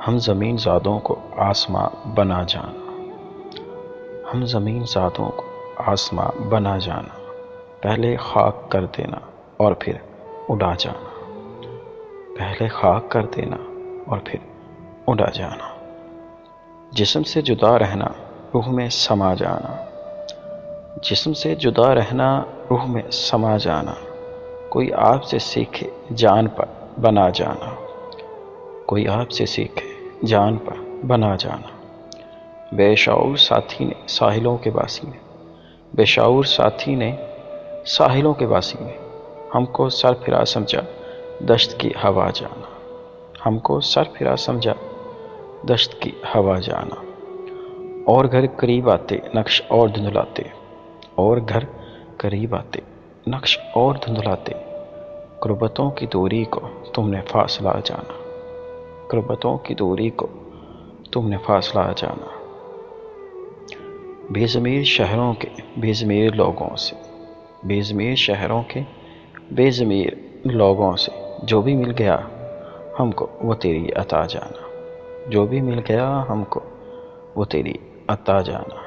ہم زمین زادوں کو آسماں بنا جانا، ہم زمین زادوں کو آسماں بنا جانا، پہلے خاک کر دینا اور پھر اڑا جانا، پہلے خاک کر دینا اور پھر اڑا جانا، جسم سے جدا رہنا روح میں سما جانا، جسم سے جدا رہنا روح میں سما جانا، کوئی آپ سے سیکھے جان پر بنا جانا، کوئی آپ سے سیکھے جان پر بنا جانا، بے شعور ساتھی نے ساحلوں کے باسی میں، بے شعور ساتھی نے ساحلوں کے باسی میں ہم کو سر پھرا سمجھا دشت کی ہوا جانا، ہم کو سر پھرا سمجھا دشت کی ہوا جانا، اور گھر قریب آتے نقش اور دھندلاتے، اور گھر قریب آتے نقش اور دھندلاتے، قربتوں کی دوری کو تم نے فاصلہ جانا، قربتوں کی دوری کو تم نے فاصلہ جانا، بے ضمیر شہروں کے بے ضمیر لوگوں سے، بے ضمیر شہروں کے بے ضمیر لوگوں سے جو بھی مل گیا ہم کو وہ تیری عطا جانا، جو بھی مل گیا ہم کو وہ تیری عطا جانا۔